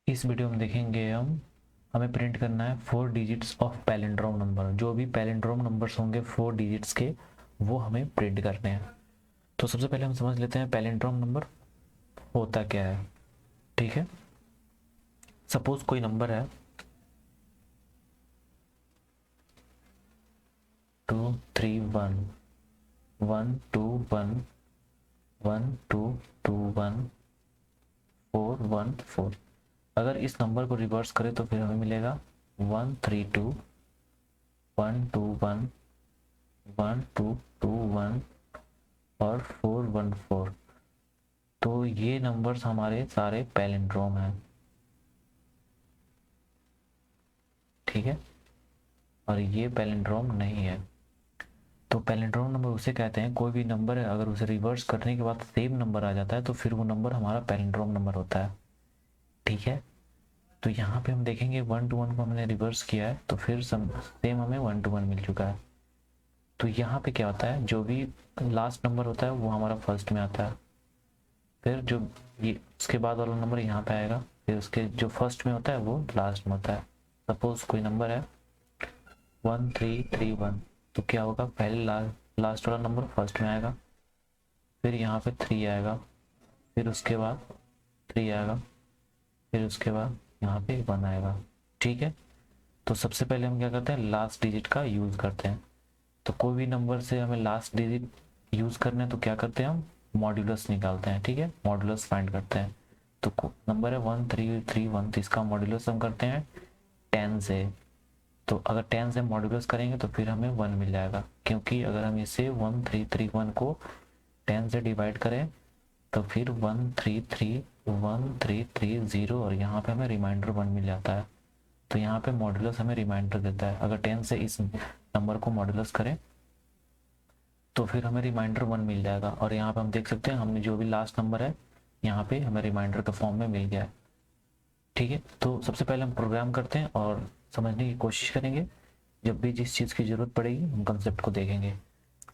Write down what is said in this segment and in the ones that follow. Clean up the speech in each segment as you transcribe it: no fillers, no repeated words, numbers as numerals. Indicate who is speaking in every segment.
Speaker 1: इस वीडियो में देखेंगे हमें प्रिंट करना है 4 डिजिट्स ऑफ पैलिंड्रोम नंबर। जो भी पैलिंड्रोम नंबर्स होंगे 4 डिजिट्स के, वो हमें प्रिंट करने हैं। तो सबसे पहले हम समझ लेते हैं पैलिंड्रोम नंबर होता क्या है। ठीक है, सपोज कोई नंबर है 231 121 1221414। अगर इस नंबर को रिवर्स करें तो फिर हमें मिलेगा 132 121 1221 और 414। तो ये नंबर्स हमारे सारे पैलिंड्रोम हैं। ठीक है, और ये पैलिंड्रोम नहीं है। तो पैलिंड्रोम नंबर उसे कहते हैं, कोई भी नंबर है अगर उसे रिवर्स करने के बाद सेम नंबर आ जाता है तो फिर वो नंबर हमारा पैलिंड्रोम नंबर होता है। ठीक है, तो यहाँ पे हम देखेंगे 1 to 1 को हमने रिवर्स किया है तो फिर सेम हमें 1 to 1 मिल चुका है। तो यहाँ पे क्या होता है, जो भी लास्ट नंबर होता है वो हमारा फर्स्ट में आता है, फिर जो ये उसके बाद वाला नंबर यहाँ पे आएगा, फिर उसके जो फर्स्ट में होता है वो लास्ट में होता है। सपोज कोई नंबर है 1331, तो क्या होगा, पहले लास्ट वाला नंबर फर्स्ट में आएगा, फिर यहाँ पे 3 आएगा, फिर उसके बाद 3 आएगा, फिर उसके बाद यहाँ पे 1 आएगा। ठीक है, तो सबसे पहले हम क्या करते हैं, लास्ट डिजिट का यूज़ करते हैं। तो कोई भी नंबर से हमें लास्ट डिजिट यूज़ करना है तो क्या करते हैं, हम मॉड्यूलस निकालते हैं। ठीक है, मॉड्यूलस फाइंड करते हैं। तो नंबर है 1331, तो इसका मॉड्यूलस हम करते हैं 10 से। तो अगर 10 से मॉड्यूलस करेंगे तो फिर हमें 1 मिल जाएगा, क्योंकि अगर हम इसे 1331 को 10 से डिवाइड करें तो फिर 1330 और यहाँ पे हमें रिमाइंडर 1 मिल जाता है। तो यहाँ पे मॉड्यूलस हमें रिमाइंडर देता है। अगर 10 से इस नंबर को मॉड्यूलस करें तो फिर हमें रिमाइंडर 1 मिल जाएगा। और यहाँ पे हम देख सकते हैं हमने जो भी लास्ट नंबर है यहाँ पे हमें रिमाइंडर का फॉर्म में मिल गया है। ठीक है, तो सबसे पहले हम प्रोग्राम करते हैं और समझने की कोशिश करेंगे। जब भी जिस चीज़ की ज़रूरत पड़ेगी हम कंसेप्ट को देखेंगे।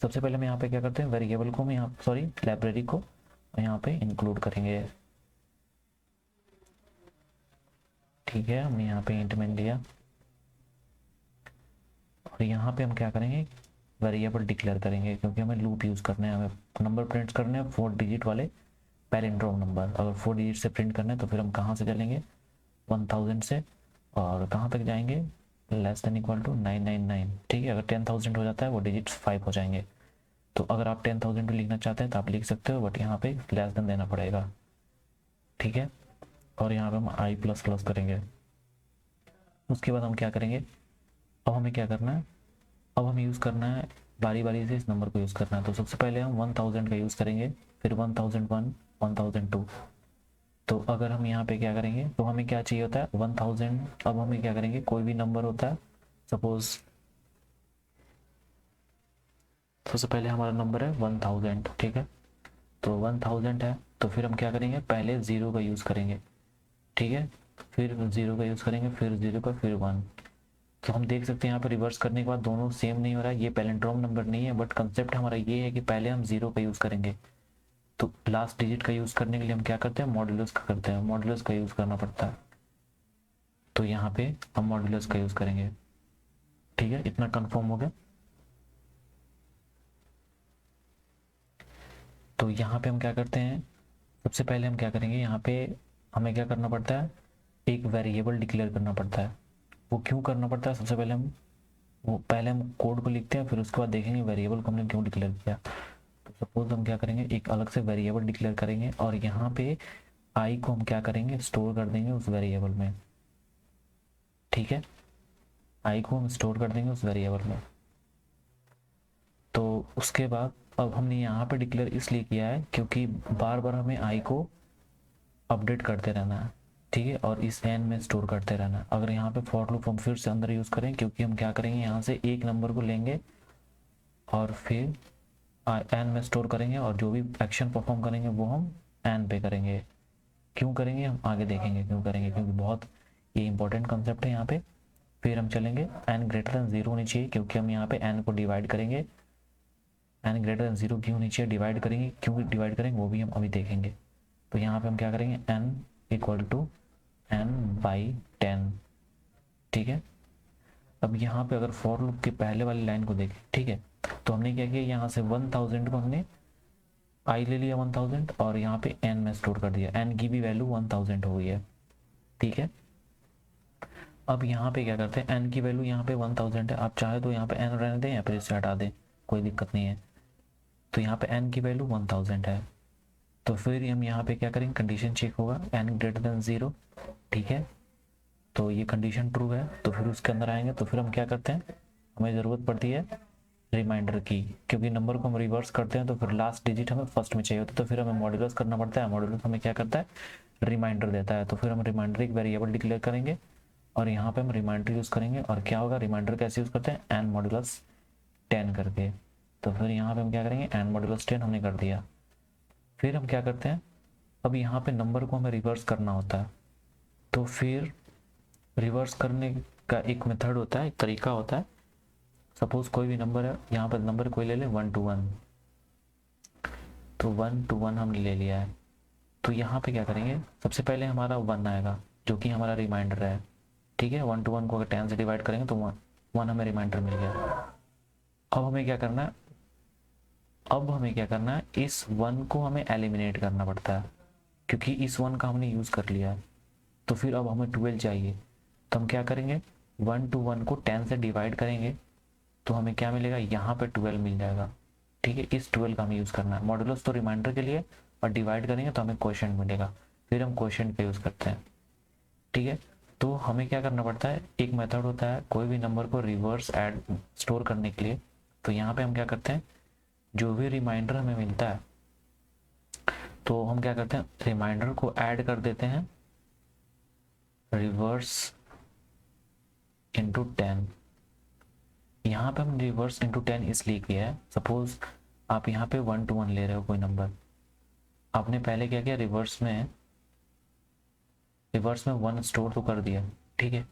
Speaker 1: सबसे पहले हम यहाँ पे क्या करते हैं, वेरिएबल को हम यहाँ लाइब्रेरी को यहाँ पे इंक्लूड करेंगे। ठीक है, हमने यहाँ पे इंट में लिया और यहाँ पे हम क्या करेंगे, वेरिएबल डिक्लेयर करेंगे, क्योंकि हमें लूप यूज़ करना है, हमें नंबर प्रिंट करने हैं 4 डिजिट वाले पैलिंड्रोम नंबर। अगर 4 डिजिट से प्रिंट करना है तो फिर हम कहाँ से चलेंगे, 1000 से, और कहाँ तक जाएंगे, लेस देन इक्वल टू 999। ठीक है, अगर 10,000 हो जाता है वो डिजिट्स 5 हो जाएंगे। तो अगर आप 10,000 भी लिखना चाहते हैं तो आप लिख सकते हो, बट यहाँ पे लेस देन देना पड़ेगा। ठीक है, और यहाँ पे हम आई प्लस प्लस करेंगे। उसके बाद हम क्या करेंगे, अब हमें क्या करना है, अब हमें यूज़ करना है बारी बारी से इस नंबर को यूज़ करना है। तो सबसे पहले हम 1000 का यूज़ करेंगे, फिर 1001 1002। तो अगर हम यहाँ पे क्या करेंगे, तो हमें क्या चाहिए होता है 1000। अब हमें क्या करेंगे, कोई भी नंबर होता है, सपोज सबसे पहले हमारा नंबर है 1000। ठीक है, तो 1000 है, तो फिर हम क्या करेंगे, पहले 0 का यूज़ करेंगे। ठीक है, फिर 0 का यूज़ करेंगे, फिर 0 का, फिर 1। तो हम देख सकते हैं यहाँ पे रिवर्स करने के बाद दोनों सेम नहीं हो रहा है, ये पैलिंड्रोम नंबर नहीं है। बट कंसेप्ट हमारा ये है कि पहले हम 0 का यूज़ करेंगे, तो लास्ट डिजिट का यूज़ करने के लिए हम क्या करते हैं, मॉड्यूलस का करते हैं, मॉड्यूलस का यूज़ करना पड़ता है। तो यहाँ पे हम मॉड्यूलस का यूज़ करेंगे। ठीक है, इतना कंफर्म हो गया। तो यहाँ पे हम क्या करते हैं, सबसे पहले हम क्या करेंगे, यहाँ पे हमें क्या करना पड़ता है, एक वेरिएबल डिक्लेयर करना पड़ता है। वो क्यों करना पड़ता है, सबसे पहले हम कोड को लिखते हैं, फिर उसके बाद देखेंगे वेरिएबल को हमने क्यों डिक्लेयर किया। तो सपोज हम क्या करेंगे, एक अलग से वेरिएबल डिक्लेयर करेंगे और यहाँ पे आई को हम क्या करेंगे, स्टोर कर देंगे उस वेरिएबल में। ठीक है, आई को हम स्टोर कर देंगे उस वेरिएबल में। तो उसके बाद अब हमने यहाँ पे डिक्लेयर इसलिए किया है क्योंकि बार बार हमें आई को अपडेट करते रहना है। ठीक है, और इस एन में स्टोर करते रहना है। अगर यहाँ पे फॉर लूप हम फिर से अंदर यूज़ करें, क्योंकि हम क्या करेंगे, यहाँ से एक नंबर को लेंगे और फिर एन में स्टोर करेंगे, और जो भी एक्शन परफॉर्म करेंगे वो हम एन पे करेंगे। क्यों करेंगे हम आगे देखेंगे क्यों करेंगे, क्योंकि बहुत ये इंपॉर्टेंट कंसेप्ट है यहाँ पे। फिर हम चलेंगे एन ग्रेटर देन 0 होनी चाहिए, क्योंकि हम यहाँ पे एन को डिवाइड करेंगे। एन ग्रेटर देन 0 क्यों होनी चाहिए, डिवाइड करेंगे, क्यों डिवाइड करेंगे वो भी हम अभी देखेंगे। तो यहाँ पे हम क्या करेंगे, n equal to n by 10। ठीक है, अब यहाँ पे अगर फॉर लूप की पहले वाली लाइन को देखें, ठीक है, तो हमने क्या किया, यहाँ से 1000 को हमने आई ले लिया 1000 और यहाँ पे n में स्टोर कर दिया, n की भी वैल्यू 1000 हो गई है। ठीक है, अब यहाँ पे क्या करते हैं, n की वैल्यू यहाँ पे 1000 है, आप चाहे तो यहाँ पे n रहने दें या फिर इसे हटा दें, कोई दिक्कत नहीं है। तो यहाँ पे n की वैल्यू 1000 है, तो फिर हम यहाँ पे क्या करेंगे, कंडीशन चेक होगा n ग्रेटर देन 0। ठीक है, तो ये कंडीशन ट्रू है, तो फिर उसके अंदर आएंगे, तो फिर हम क्या करते हैं, हमें ज़रूरत पड़ती है रिमाइंडर की, क्योंकि नंबर को हम रिवर्स करते हैं तो फिर लास्ट डिजिट हमें फर्स्ट में चाहिए होता है, तो फिर हमें मॉड्यूलस करना पड़ता है। मॉड्यूलस हमें क्या करता है, रिमाइंडर देता है, तो फिर हम रिमाइंडर एक वेरिएबल डिक्लेयर करेंगे और यहाँ पे हम रिमाइंडर यूज़ करेंगे। और क्या होगा, रिमाइंडर कैसे यूज़ करते हैं, एन मॉड्यूलस 10 करके। तो फिर यहाँ पे हम क्या करेंगे, एन मॉड्यूलस 10 हमने कर दिया। फिर हम क्या करते हैं, अब यहाँ पे नंबर को हमें रिवर्स करना होता है, तो फिर रिवर्स करने का एक मेथड होता है, एक तरीका होता है। सपोज कोई भी नंबर है, यहाँ पर नंबर कोई ले ले 1 to 1, तो 1 to 1 हमने ले लिया है। तो यहाँ पे क्या करेंगे, सबसे पहले हमारा 1 आएगा जो कि हमारा रिमाइंडर है। ठीक है, 1 to 1 को अगर 10 से डिवाइड करेंगे तो 1 हमें रिमाइंडर मिल गया। अब हमें क्या करना है, इस 1 को हमें एलिमिनेट करना पड़ता है, क्योंकि इस 1 का हमने यूज़ कर लिया है। तो फिर अब हमें 12 चाहिए, तो हम क्या करेंगे, 1 to 1 को 10 से डिवाइड करेंगे तो हमें क्या मिलेगा, यहाँ पे 12 मिल जाएगा। ठीक है, इस 12 का हमें यूज़ करना है। मॉड्यूलस तो रिमाइंडर के लिए, और डिवाइड करेंगे तो हमें क्वोशिएंट मिलेगा, फिर हम क्वोशिएंट का यूज़ करते हैं। ठीक है, तो हमें क्या करना पड़ता है, एक मेथड होता है कोई भी नंबर को रिवर्स ऐड स्टोर करने के लिए। तो यहाँ पे हम क्या करते हैं, जो भी रिमाइंडर हमें मिलता है तो हम क्या करते हैं, रिमाइंडर को ऐड कर देते हैं रिवर्स इंटू 10। यहाँ पे हम रिवर्स इंटू 10 इसलिए किया है, सपोज आप यहाँ पे 1 to 1 ले रहे हो कोई नंबर, आपने पहले क्या किया, रिवर्स में 1 स्टोर तो कर दिया। ठीक है,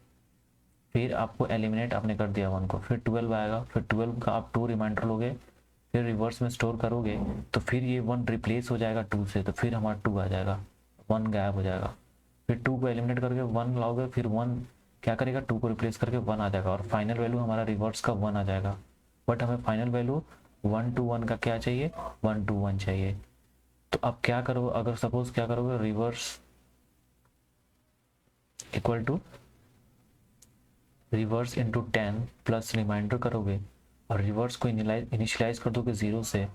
Speaker 1: फिर आपको एलिमिनेट आपने कर दिया 1 को, फिर 12 आएगा, फिर 12 का आप 2 रिमाइंडर लोगे, फिर रिवर्स में स्टोर करोगे तो फिर ये 1 रिप्लेस हो जाएगा 2 से, तो फिर हमारा 2 आ जाएगा, 1 गायब हो जाएगा। फिर 2 को एलिमिनेट करके 1 लाओगे, फिर 1 क्या करेगा, 2 को रिप्लेस करके 1 आ जाएगा, और फाइनल वैल्यू हमारा रिवर्स का 1 आ जाएगा। बट हमें फाइनल वैल्यू 1 to 1 का क्या चाहिए, 1 to 1 चाहिए। तो अब क्या करो, अगर सपोज क्या करोगे, reverse equal to reverse into 10 plus remainder करोगे और रिवर्स को इनिशियलाइज कर दोगे 0 से,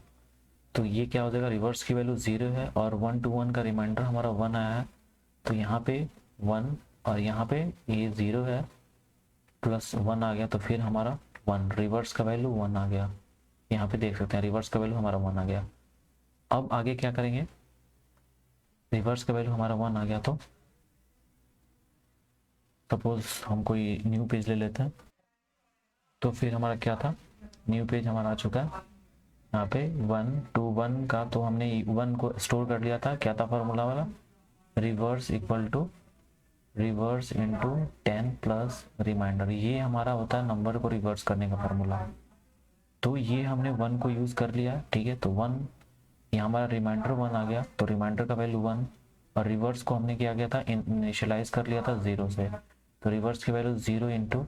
Speaker 1: तो ये क्या हो जाएगा, रिवर्स की वैल्यू 0 है और 1 to 1 का रिमाइंडर हमारा 1 आया है, तो यहाँ पे 1 और यहाँ पे ये 0 है प्लस 1 आ गया, तो फिर हमारा 1, रिवर्स का वैल्यू 1 आ गया। यहाँ पे देख सकते हैं रिवर्स का वैल्यू हमारा 1 आ गया। अब आगे क्या करेंगे, रिवर्स का वैल्यू हमारा 1 आ गया, तो सपोज हम कोई न्यू पेज ले लेते हैं, तो फिर हमारा क्या था, न्यू पेज हमारा आ चुका है। यहाँ पे 1 to 1 का तो हमने 1 को स्टोर कर लिया था, क्या था फॉर्मूला वाला, reverse equal to reverse into 10 plus remainder, ये हमारा होता है नंबर को रिवर्स करने का फॉर्मूला। तो ये हमने 1 को यूज़ कर लिया। ठीक है, तो 1 यहाँ हमारा रिमाइंडर 1 आ गया, तो रिमाइंडर का वैल्यू 1, और रिवर्स को हमने किया गया था, इनिशियलाइज कर लिया था 0 से, तो रिवर्स की वैल्यू 0 इंटू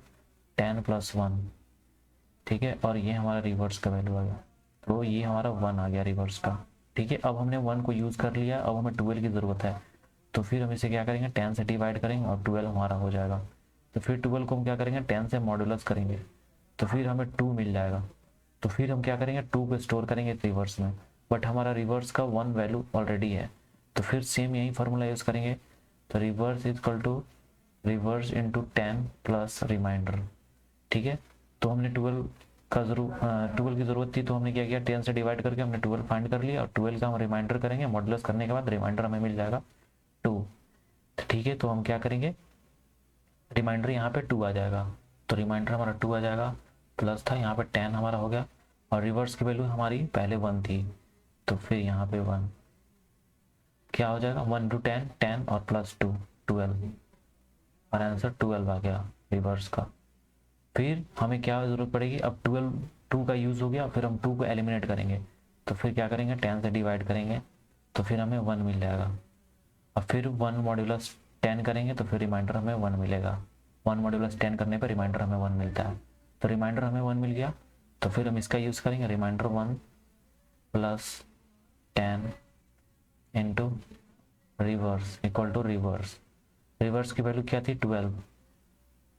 Speaker 1: 10 प्लस 1। ठीक है, और ये हमारा रिवर्स का वैल्यू आ गया, तो ये हमारा 1 आ गया रिवर्स का। ठीक है, अब हमने 1 को यूज़ कर लिया, अब हमें 12 की ज़रूरत है, तो फिर हम इसे क्या करेंगे, 10 से डिवाइड करेंगे और 12 हमारा हो जाएगा। तो फिर 12 को हम क्या करेंगे, 10 से मॉड्यूलस करेंगे, तो फिर हमें 2 मिल जाएगा। तो फिर हम क्या करेंगे, 2 को स्टोर करेंगे रिवर्स में, बट हमारा रिवर्स का 1 वैल्यू ऑलरेडी है, तो फिर सेम यही फार्मूला यूज़ करेंगे, तो reverse equal to reverse into 10 plus remainder. ठीक है, तो हमने 12 की ज़रूरत थी, तो हमने क्या किया, 10 से डिवाइड करके हमने 12 फाइंड कर लिया, और 12 का हम रिमाइंडर करेंगे, मॉड्यूलस करने के बाद रिमाइंडर हमें मिल जाएगा 2। ठीक है, तो हम क्या करेंगे, रिमाइंडर यहाँ पे 2 आ जाएगा, तो रिमाइंडर हमारा 2 आ जाएगा, प्लस था यहाँ पे 10 हमारा हो गया, और रिवर्स की वैल्यू हमारी पहले 1 थी, तो फिर यहाँ पे 1 क्या हो जाएगा, 1 to 10 10 और प्लस 2 12, और आंसर 12 आ गया रिवर्स का। फिर हमें क्या ज़रूरत पड़ेगी, अब 2 का यूज़ हो गया, फिर हम 2 को एलिमिनेट करेंगे, तो फिर क्या करेंगे, 10 से डिवाइड करेंगे, तो फिर हमें 1 मिल जाएगा, और फिर 1 मॉड्यूलस 10 करेंगे तो फिर रिमाइंडर हमें 1 मिलेगा। 1 मॉड्यूलस 10 करने पर रिमाइंडर हमें 1 मिलता है। तो रिमाइंडर हमें 1 मिल गया, तो फिर हम इसका यूज़ करेंगे, remainder 1 plus 10 into reverse equal to reverse. Reverse की वैल्यू क्या थी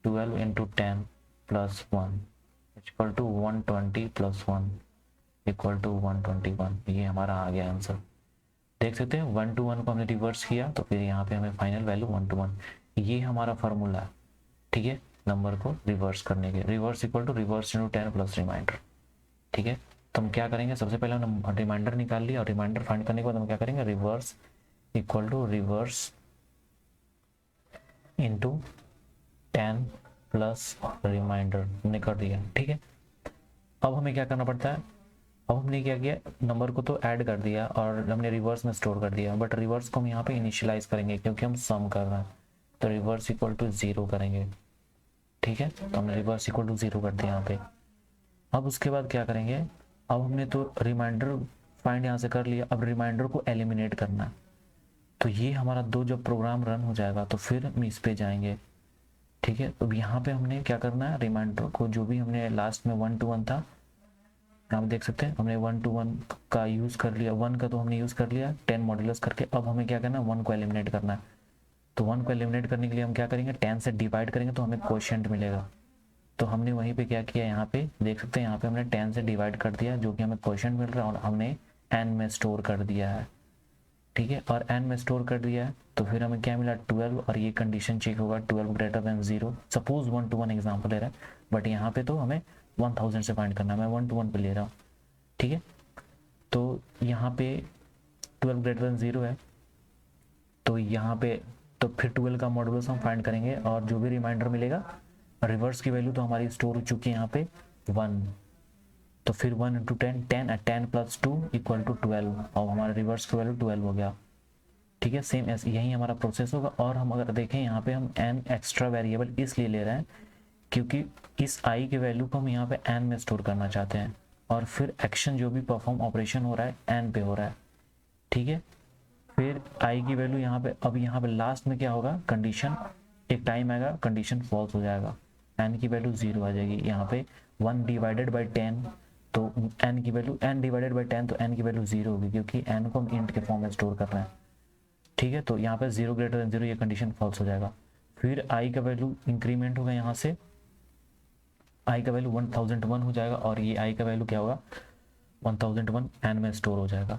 Speaker 1: 12 into 10 plus 1 equal to 120 plus 1 equal to 121। ये हमारा आ गया आंसर। देख सकते हैं 1 to 1 को हमने रिवर्स किया तो फिर यहाँ पे हमें फाइनल वैल्यू 1 to 1। ये हमारा फार्मूला है, ठीक है, नंबर को रिवर्स करने के। Reverse equal to reverse into 10 plus remainder, ठीक है। तो हम क्या करेंगे, सबसे पहले हमने रिमाइंडर निकाल लिया और रिमाइंडर फाइंड करने के बाद हम क्या करेंगे, reverse equal to reverse into 10 plus remainder हमने कर दिया, ठीक है। अब हमें क्या करना पड़ता है, अब हमने क्या किया, नंबर को तो ऐड कर दिया और हमने रिवर्स में स्टोर कर दिया, बट रिवर्स को हम यहाँ पे इनिशियलाइज करेंगे क्योंकि हम सम कर रहे हैं। तो रिवर्स इक्वल टू 0 करेंगे, ठीक है। तो हमने रिवर्स इक्वल टू 0 कर दिया यहाँ पे। अब उसके बाद क्या करेंगे, अब हमने तो रिमाइंडर फाइंड यहाँ से कर लिया, अब रिमाइंडर को एलिमिनेट करना है। तो ये हमारा दो जब प्रोग्राम रन हो जाएगा तो फिर हम इस पे जाएंगे, ठीक है। तो यहाँ पे हमने क्या करना है, रिमाइंडर को जो भी हमने लास्ट में 1 to 1 था, आप देख सकते हैं हमने 1 to 1 का यूज़ कर लिया, 1 का तो हमने यूज़ कर लिया 10 मॉड्यूलस करके। अब हमें क्या करना है, 1 को एलिमिनेट करना है। तो 1 को एलिमिनेट करने के लिए हम क्या करेंगे, 10 से डिवाइड करेंगे तो हमें क्वोशिएंट मिलेगा। तो हमने वहीं पे क्या किया, यहाँ पे देख सकते हैं यहाँ पे हमने 10 से डिवाइड कर दिया जो कि हमें क्वोशिएंट मिल रहा है और हमने n में स्टोर कर दिया है, ठीक है। और n में स्टोर कर दिया है तो फिर हमें क्या मिला 12, और ये कंडीशन चेक होगा 12 greater than 0। Suppose 1 to 1 example ले रहा है, बट यहाँ पे तो हमें 1000 से फाइंड करना है, मैं 1 to 1 पे ले रहा हूँ, ठीक है। तो यहाँ पे 12 ग्रेटर देन 0 है, तो यहाँ पे तो फिर 12 का मॉडुलस हम फाइंड करेंगे और जो भी रिमाइंडर मिलेगा, रिवर्स की वैल्यू तो हमारी स्टोर हो चुकी है यहाँ पे 1, तो फिर 1 इंटू 10 प्लस 2 इक्वल टू 12 और हमारा रिवर्स की वैल्यू 12 हो गया, ठीक है। सेम ऐसे यही हमारा प्रोसेस होगा। और हम अगर देखें यहाँ पे हम n एक्स्ट्रा वेरिएबल इसलिए ले रहे हैं क्योंकि इस i के वैल्यू को हम यहाँ पे n में स्टोर करना चाहते हैं और फिर एक्शन जो भी परफॉर्म ऑपरेशन हो रहा है n पे हो रहा है, ठीक है। फिर i की वैल्यू यहाँ पे, अब यहाँ पे लास्ट में क्या होगा, कंडीशन एक टाइम आएगा कंडीशन फॉल्स हो जाएगा, n की वैल्यू 0 आ जाएगी। यहाँ पे 1 डिवाइडेड बाई 10 तो n की वैल्यू n डिवाइडेड बाई 10 तो n की वैल्यू 0 होगी क्योंकि n को हम इंट के फॉर्म में स्टोर कर रहे हैं, ठीक है। तो यहाँ पे 0 ग्रेटर देन 0 ये कंडीशन फॉल्स हो जाएगा। फिर i का वैल्यू इंक्रीमेंट होगा, यहाँ से i का वैल्यू 1001 हो जाएगा और ये i का वैल्यू क्या होगा 1001 n में स्टोर हो जाएगा।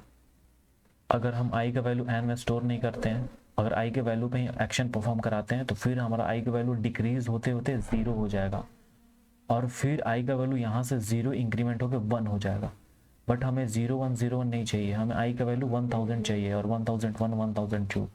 Speaker 1: अगर हम i का वैल्यू n में स्टोर नहीं करते हैं, अगर i के वैल्यू पे ही एक्शन परफॉर्म कराते हैं तो फिर हमारा i का वैल्यू डिक्रीज होते होते 0 हो जाएगा और फिर i का वैल्यू यहाँ से 0 इंक्रीमेंट होकर 1 हो जाएगा। बट हमें 0101 नहीं चाहिए, हमें i का वैल्यू 1000 चाहिए और 1001 1002,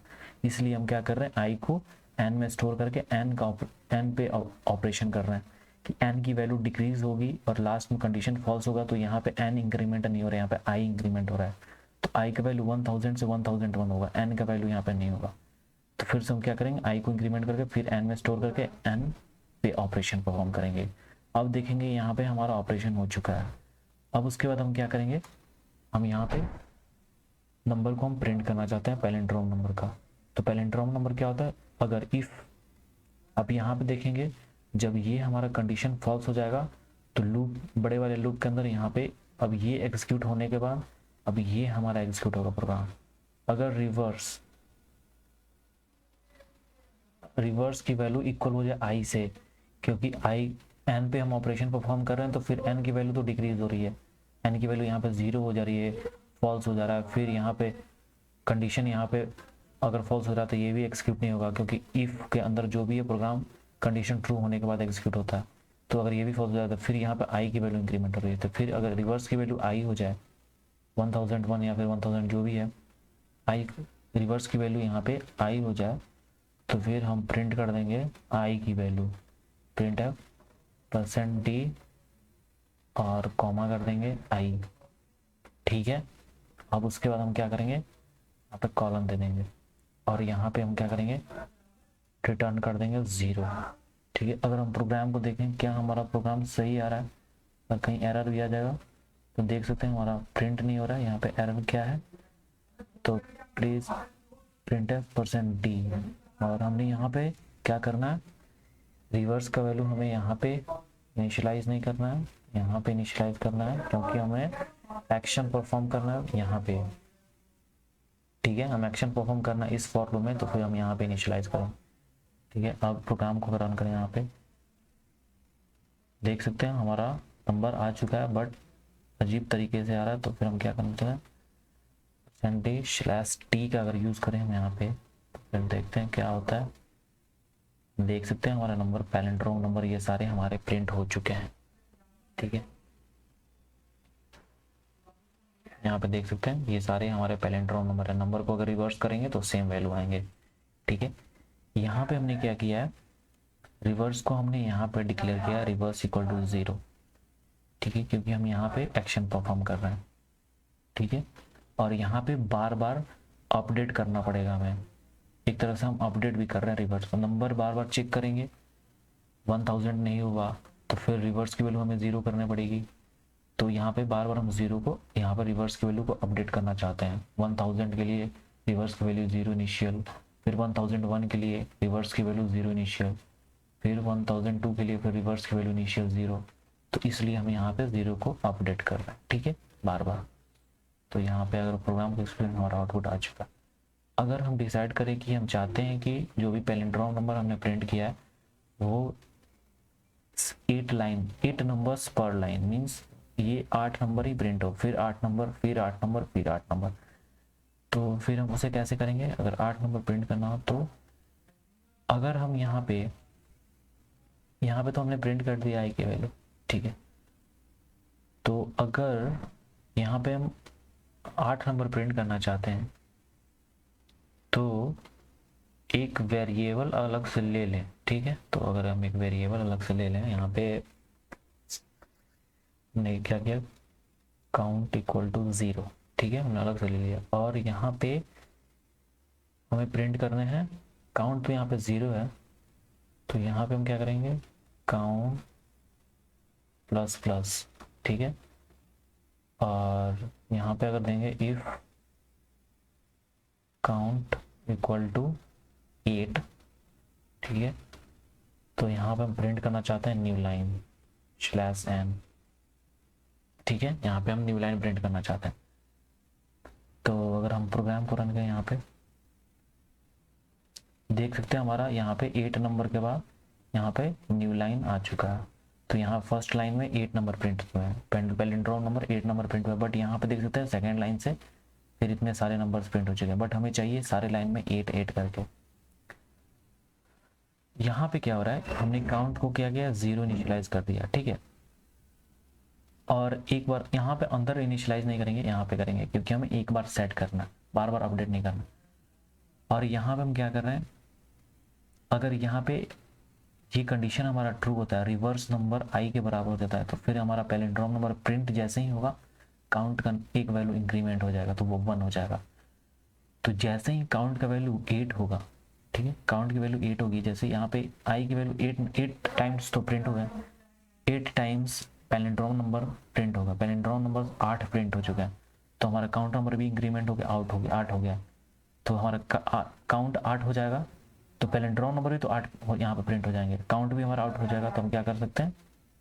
Speaker 1: इसलिए हम क्या कर रहे हैं, i को n में स्टोर करके n पे ऑपरेशन कर रहे हैं कि n की वैल्यू डिक्रीज होगी और लास्ट में कंडीशन फॉल्स होगा तो यहाँ पे n इंक्रीमेंट नहीं हो रहा है, यहाँ पे i इंक्रीमेंट हो रहा है। तो i का वैल्यू 1000 से 1001 होगा, n का वैल्यू यहाँ पे नहीं होगा। तो फिर से हम क्या करेंगे, i को इंक्रीमेंट करके फिर n में स्टोर करके n पे ऑपरेशन परफॉर्म करेंगे। अब देखेंगे यहाँ पे हमारा ऑपरेशन हो चुका है। अब उसके बाद हम क्या करेंगे, हम यहाँ पे नंबर को हम प्रिंट करना चाहते हैं पैलिंड्रोम नंबर का। तो पैलिंड्रोम नंबर क्या होता है, अगर इफ़, अब यहाँ पे देखेंगे जब ये हमारा कंडीशन फॉल्स हो जाएगा तो लूप, बड़े वाले लूप के अंदर यहाँ पे अब ये एग्जीक्यूट होने के बाद अब ये हमारा एग्जीक्यूट होगा प्रोग्राम। अगर रिवर्स की वैल्यू इक्वल हो जाए i से, क्योंकि i n पे हम ऑपरेशन परफॉर्म कर रहे हैं तो फिर n की वैल्यू तो डिक्रीज हो रही है, n की वैल्यू यहाँ पे 0 हो जा रही है, फॉल्स हो जा रहा है। फिर यहाँ पे कंडीशन यहाँ पे अगर फॉल्स हो रहा है तो ये भी एग्जीक्यूट नहीं होगा क्योंकि इफ़ के अंदर जो भी है प्रोग्राम कंडीशन ट्रू होने के बाद एग्जीक्यूट होता है। तो अगर ये भी फॉल्स हो जाता है तो फिर यहाँ पे i की वैल्यू इंक्रीमेंट हो रही है। तो फिर अगर रिवर्स की वैल्यू i हो जाए 1001 या फिर 1000 जो भी है, i रिवर्स की वैल्यू यहाँ पे i हो जाए तो फिर हम प्रिंट कर देंगे i की वैल्यू, प्रिंट है %d और कॉमा कर देंगे i, ठीक है। अब उसके बाद हम क्या करेंगे, यहाँ पे कॉलम दे देंगे और यहाँ पे हम क्या करेंगे, रिटर्न कर देंगे 0, ठीक है। अगर हम प्रोग्राम को देखें क्या हमारा प्रोग्राम सही आ रहा है, और कहीं एरर भी आ जाएगा तो देख सकते हैं हमारा प्रिंट नहीं हो रहा है, यहाँ पे एरर क्या है, तो प्लीज़ प्रिंट है %d और हमने यहाँ पे क्या करना है, रिवर्स का वैल्यू हमें यहाँ पे इनिशियलाइज नहीं करना है, यहाँ पे इनिशियलाइज करना है, क्योंकि हमें एक्शन परफॉर्म करना है यहाँ पे। ठीक है, हम एक्शन परफॉर्म करना इस फॉर लूप में, तो फिर हम यहाँ पे इनिशियलाइज करें। ठीक है, अब प्रोग्राम को रन करें। यहाँ पे देख सकते हैं हमारा नंबर आ चुका है, बट अजीब तरीके से आ रहा है। तो फिर हम क्या करते हैं, %t का अगर यूज़ करें हम यहाँ पे, तो फिर देखते हैं क्या होता है। देख सकते हैं हमारा नंबर, पैलिंड्रोम नंबर, ये सारे हमारे प्रिंट हो चुके हैं। ठीक है, यहाँ पे देख सकते हैं ये सारे हमारे पैलिंड्रोम नंबर है। नंबर को अगर रिवर्स करेंगे तो सेम वैल्यू आएंगे। ठीक है, यहाँ पे हमने क्या किया है, रिवर्स को हमने यहाँ पे डिक्लेयर किया रिवर्स इक्वल टू 0। ठीक है, क्योंकि हम यहाँ पे एक्शन परफॉर्म कर रहे हैं। ठीक है, और यहाँ पे बार बार अपडेट करना पड़ेगा हमें। एक तरह से हम अपडेट भी कर रहे हैं रिवर्स को। नंबर बार बार चेक करेंगे, 1000 नहीं हुआ तो फिर रिवर्स की वैल्यू हमें 0 करनी पड़ेगी। तो यहाँ पे बार बार हम 0 को यहाँ पर रिवर्स की वैल्यू को अपडेट करना चाहते हैं। 1000 के लिए रिवर्स की वैल्यू 0 इनिशियल, फिर 1001 के लिए रिवर्स की वैल्यू 0 इनिशियल, फिर 1002 के लिए फिर रिवर्स की वैल्यू इनिशियल 0। तो इसलिए हम यहाँ पे 0 को अपडेट कर रहे हैं। ठीक है, बार बार। तो यहाँ पे अगर प्रोग्राम को एक्सप्लेन, हमारा आउटपुट आ चुका। अगर हम डिसाइड करें कि हम चाहते हैं कि जो भी पैलिंड्रोम नंबर हमने प्रिंट किया है वो 8 नंबर्स पर लाइन, मीन्स ये 8 नंबर ही प्रिंट हो, फिर 8 नंबर, फिर 8 नंबर, फिर 8 नंबर। तो फिर हम उसे कैसे करेंगे, अगर 8 नंबर प्रिंट करना हो तो अगर हम यहाँ पे तो हमने प्रिंट कर दिया आई की वैल्यू। ठीक है, तो अगर यहाँ पे हम 8 नंबर प्रिंट करना चाहते हैं तो एक वेरिएबल अलग से ले लें। ठीक है, तो अगर हम एक वेरिएबल अलग से ले लें, यहाँ पे हमने क्या किया, काउंट इक्वल टू 0। ठीक है, हमने अलग से ले लिया, और यहाँ पे हमें प्रिंट करने हैं काउंट, तो यहाँ पे 0 है। तो यहाँ पे हम क्या करेंगे, काउंट प्लस प्लस। ठीक है, और यहाँ पे अगर देंगे इफ काउंट इक्वल टू 8। ठीक है, तो यहाँ पे हम प्रिंट करना चाहते हैं न्यू लाइन /n। ठीक है, यहाँ पे हम न्यू लाइन प्रिंट करना चाहते हैं। तो अगर हम प्रोग्राम को रन करें, यहाँ पे देख सकते हैं हमारा यहाँ पे 8 नंबर के बाद यहाँ पे न्यू लाइन आ चुका है। तो यहाँ फर्स्ट लाइन में 8 नंबर प्रिंट हुए हैं, पैलिंड्रोम नंबर 8 नंबर प्रिंट हुआ है, बट यहाँ पे देख सकते हैं सेकेंड लाइन से फिर इतने सारे नंबर्स प्रिंट हो चुके हैं, बट हमें चाहिए सारे लाइन में 8 करके। यहाँ पे क्या हो रहा है, हमने काउंट को क्या किया, 0 इनिशियलाइज कर दिया। ठीक है, और एक बार यहाँ पे अंदर इनिशियलाइज नहीं करेंगे, यहाँ पे करेंगे, क्योंकि हमें एक बार सेट करना, बार बार अपडेट नहीं करना। और यहाँ पे हम क्या कर रहे हैं, अगर यहाँ पे ये कंडीशन हमारा ट्रू होता है, रिवर्स नंबर आई के बराबर हो जाता है, तो फिर हमारा पैलिंड्रोम नंबर प्रिंट जैसे ही होगा, काउंट का एक वैल्यू इंक्रीमेंट हो जाएगा, तो वो 1 हो जाएगा। तो जैसे ही काउंट का वैल्यू 8 होगा, ठीक है, काउंट की वैल्यू 8 होगी, जैसे यहाँ पे आई की वैल्यू 8 टाइम्स तो प्रिंट हो गया, 8 टाइम्स पैलिंड्रोम नंबर प्रिंट होगा। पैलिंड्रोम नंबर 8 प्रिंट हो चुका है, तो हमारा काउंट नंबर भी इंक्रीमेंट हो गया, आउट हो गया, 8 हो गया। तो हमारा काउंट 8 हो जाएगा, तो पैलिंड्रोम नंबर भी तो 8 यहाँ पे प्रिंट हो जाएंगे, काउंट भी हमारा आउट हो जाएगा। तो हम क्या कर सकते हैं,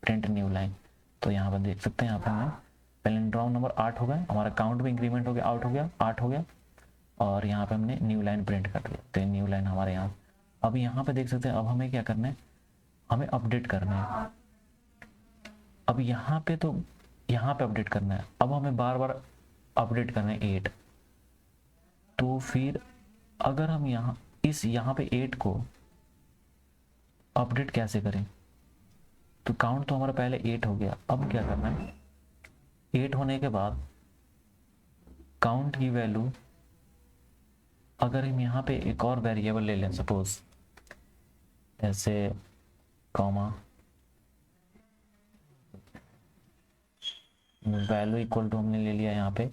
Speaker 1: प्रिंट न्यू लाइन। तो यहाँ पर देख सकते हैं, यहाँ पे हमें पैलिंड्रोम नंबर 8 हो गया, हमारा काउंट भी इंक्रीमेंट हो गया, आउट हो गया, 8 हो गया, और यहाँ पे हमने न्यू लाइन प्रिंट कर दिया। तो न्यू लाइन हमारे यहाँ। अब यहाँ पे देख सकते हैं, अब हमें क्या करना है, हमें अपडेट करना है। अब यहाँ पे तो यहाँ पे अपडेट करना है, अब हमें बार बार अपडेट करना है 8। तो फिर अगर हम यहाँ पे 8 को अपडेट कैसे करें, तो काउंट तो हमारा पहले 8 हो गया, अब क्या करना है, 8 होने के बाद काउंट की वैल्यू, अगर हम यहाँ पे एक और वेरिएबल ले लें, सपोज ऐसे कॉमा वैल्यू इक्वल टू हमने ले लिया यहाँ पे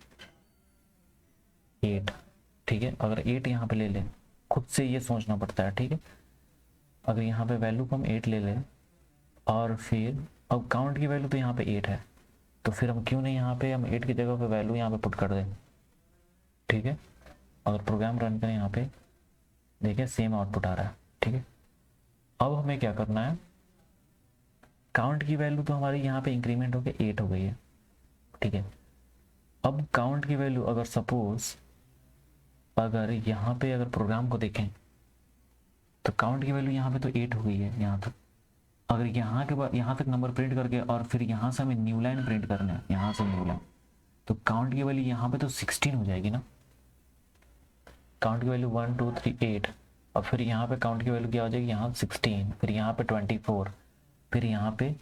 Speaker 1: 8। ठीक है, अगर 8 यहाँ पे ले लें, खुद से ये सोचना पड़ता है। ठीक है, अगर यहाँ पे वैल्यू को हम 8 ले लें, और फिर अब काउंट की वैल्यू तो यहाँ पे 8 है, तो फिर हम क्यों नहीं यहाँ पे हम 8 की जगह पे वैल्यू यहाँ पे पुट कर दें। ठीक है, अगर प्रोग्राम रन करें यहाँ पे, देखिए सेम आउटपुट आ रहा है, ठीक है। अब हमें क्या करना है, काउंट की वैल्यू तो हमारी यहाँ पे इंक्रीमेंट होकर 8 हो गई है, ठीक है। अब काउंट की वैल्यू अगर सपोज अगर यहाँ पे अगर प्रोग्राम को देखें तो काउंट की वैल्यू यहाँ पे तो 8 हो गई है यहाँ तक। अगर यहाँ के बाद यहाँ तक नंबर प्रिंट करके और फिर यहाँ से हमें न्यू लाइन प्रिंट करना है, यहाँ से न्यू लाइन, तो काउंट की वैल्यू यहाँ पे तो 16 हो जाएगी ना। काउंट की वैल्यू 1 2 3 8, और फिर यहाँ पे काउंट की वैल्यू क्या हो जाएगी, यहाँ 16, फिर यहाँ पे 24, फिर यहाँ पे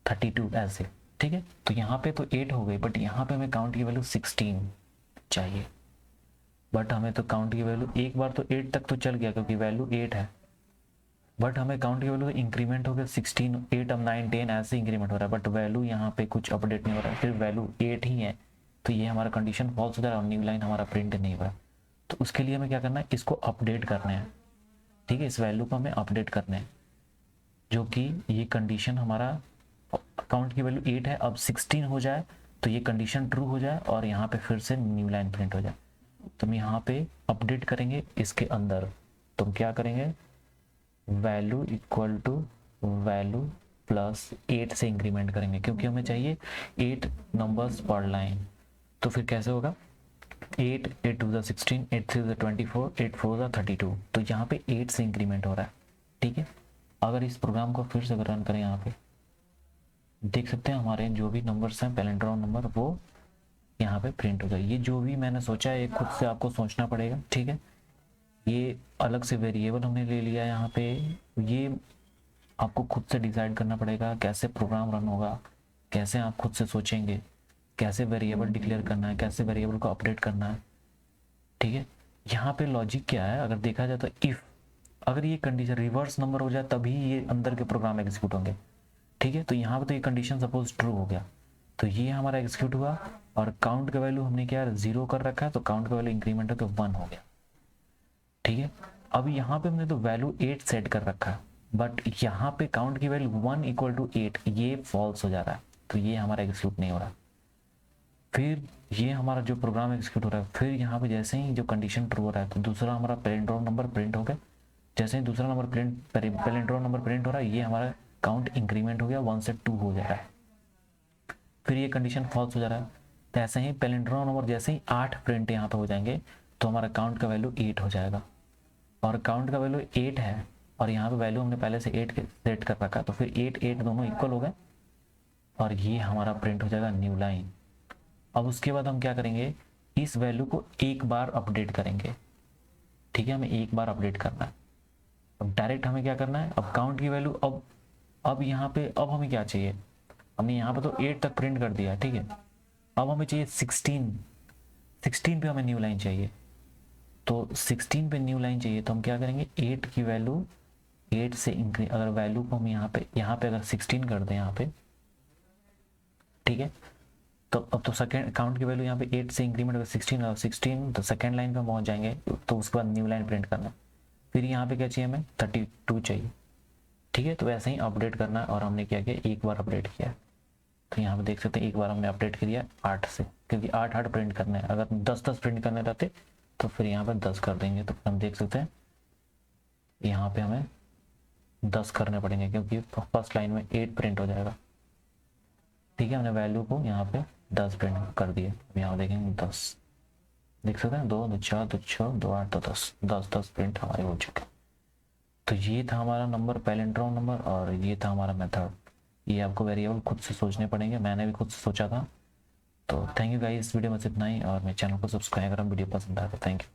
Speaker 1: 32 ऐसे, ठीक है। तो यहाँ पे तो 8 हो गई, बट यहाँ पे हमें काउंट की वैल्यू 16 चाहिए। बट हमें तो काउंट की वैल्यू एक बार तो 8 तक तो चल गया क्योंकि वैल्यू 8 है, बट हमें काउंट की वैल्यू तो इंक्रीमेंट हो गया 16, 8 अब 9 10 ऐसे इंक्रीमेंट हो रहा है, बट वैल्यू यहाँ पे कुछ अपडेट नहीं हो रहा है, सिर्फ वैल्यू 8 ही है। तो ये हमारा कंडीशन फॉल्स हो जा रहा है और न्यू लाइन हमारा प्रिंट नहीं हो रहा। तो उसके लिए हमें क्या करना है, इसको अपडेट करना है, ठीक है। इस वैल्यू को हमें अपडेट करना है, जो कि ये कंडीशन हमारा काउंट की वैल्यू 8 है, अब 16 हो जाए तो ये कंडीशन ट्रू हो जाए और यहाँ पे फिर से न्यू लाइन प्रिंट हो जाए। तो हम यहाँ पे अपडेट करेंगे इसके अंदर, तो हम क्या करेंगे, value equal to value plus 8 से इंक्रीमेंट करेंगे, क्योंकि हमें चाहिए 8 नंबर्स पर लाइन। तो फिर कैसे होगा, 8 8 2 16, 8 3 24, 8 4 32, तो यहाँ पे 8 से इंक्रीमेंट हो रहा है, ठीक है। अगर इस प्रोग्राम को फिर से रन करें, यहाँ पे देख सकते हैं हमारे जो भी नंबर्स हैं पैलिंड्रोम नंबर वो यहाँ पे प्रिंट हो गए। ये जो भी मैंने सोचा है ये खुद से आपको सोचना पड़ेगा, ठीक है। ये अलग से वेरिएबल हमने ले लिया यहाँ पे, ये आपको खुद से डिसाइड करना पड़ेगा कैसे प्रोग्राम रन होगा, कैसे आप खुद से सोचेंगे, कैसे वेरिएबल डिक्लेयर करना है, कैसे वेरिएबल को अपडेट करना है, ठीक है। यहाँ पे लॉजिक क्या है, अगर देखा जाए तो इफ़ अगर ये कंडीशन रिवर्स नंबर हो जाए तभी ये अंदर के प्रोग्राम एग्जीक्यूट होंगे, ठीक है। तो यहाँ पे तो ये कंडीशन सपोज ट्रू हो गया तो ये हमारा एग्जीक्यूट हुआ, और काउंट का वैल्यू हमने क्या 0 कर रखा है तो काउंट का वैल्यू इंक्रीमेंट होकर 1 हो गया, ठीक है। अब यहाँ पे हमने तो वैल्यू 8 सेट कर रखा है, बट यहाँ पे काउंट की वैल्यू 1 इक्वल टू 8, ये फॉल्स हो जा रहा है, तो ये हमारा एग्जीक्यूट नहीं हो रहा। फिर ये हमारा जो प्रोग्राम एग्जीक्यूट हो रहा है, फिर यहाँ पे जैसे ही जो कंडीशन ट्रू हो रहा है तो दूसरा हमारा पैलिंड्रोम नंबर प्रिंट हो गया। जैसे ही दूसरा नंबर पैलिंड्रोम नंबर प्रिंट हो रहा है, ये हमारा काउंट इंक्रीमेंट हो गया, 1 से 2 हो जा रहा है। फिर ये कंडीशन फॉल्स हो जा रहा है, तो ऐसे ही पैलिंड्रोम नंबर जैसे ही 8 प्रिंट यहाँ पे हो जाएंगे तो हमारा काउंट का वैल्यू 8 हो जाएगा, और काउंट का वैल्यू 8 है और यहाँ पे वैल्यू हमने पहले से 8 सेट कर रखा, तो फिर 8 8 दोनों इक्वल हो गए और ये हमारा प्रिंट हो जाएगा न्यू लाइन। अब उसके बाद हम क्या करेंगे, इस वैल्यू को एक बार अपडेट करेंगे, ठीक है। हमें एक बार अपडेट करना है। अब डायरेक्ट हमें क्या करना है, अब काउंट की वैल्यू अब यहाँ पे अब हमें क्या चाहिए, हमने यहाँ पे तो 8 तक प्रिंट कर दिया, ठीक है। अब हमें चाहिए 16 पे हमें न्यू लाइन चाहिए, तो 16 पे न्यू लाइन चाहिए तो हम क्या करेंगे, 8 की वैल्यू 8 से इंक्रीज, अगर वैल्यू को हम यहाँ पे अगर 16 कर दें यहाँ पे, ठीक है। तो अब तो सेकेंड काउंट की वैल्यू यहाँ पे 8 से इंक्रीमेंट अगर 16 और 16 तो सेकेंड लाइन पे पहुँच जाएंगे, तो उसके बाद न्यू लाइन प्रिंट करना। फिर यहाँ पे क्या चाहिए, हमें 32 चाहिए, ठीक है। तो वैसे ही अपडेट करना है, और हमने क्या किया, एक बार अपडेट किया। तो यहाँ पे देख सकते हैं एक बार हमने अपडेट किया 8 से, क्योंकि 8 8 प्रिंट करने हैं, अगर 10 10 प्रिंट करने रहते तो फिर यहाँ पे 10 कर देंगे, तो हम देख सकते हैं यहाँ पे हमें 10 करने पड़ेंगे क्योंकि फर्स्ट लाइन में 8 प्रिंट हो जाएगा, ठीक है। हमने वैल्यू को यहाँ पे 10 प्रिंट कर दिए। अब यहाँ देखेंगे 10, देख सकते हैं 2 2 4 2 6 2 8 2 10 10 10 प्रिंट हमारे हो चुके। तो ये था हमारा नंबर पैलिंड्रोम नंबर, और ये था हमारा मेथड। ये आपको वेरिएबल खुद से सोचने पड़ेंगे, मैंने भी खुद से सोचा था। तो थैंक यू गाइस, इस वीडियो में सिर्फ इतना ही, और मेरे चैनल को सब्सक्राइब करें वीडियो पसंद आए तो। Thank you.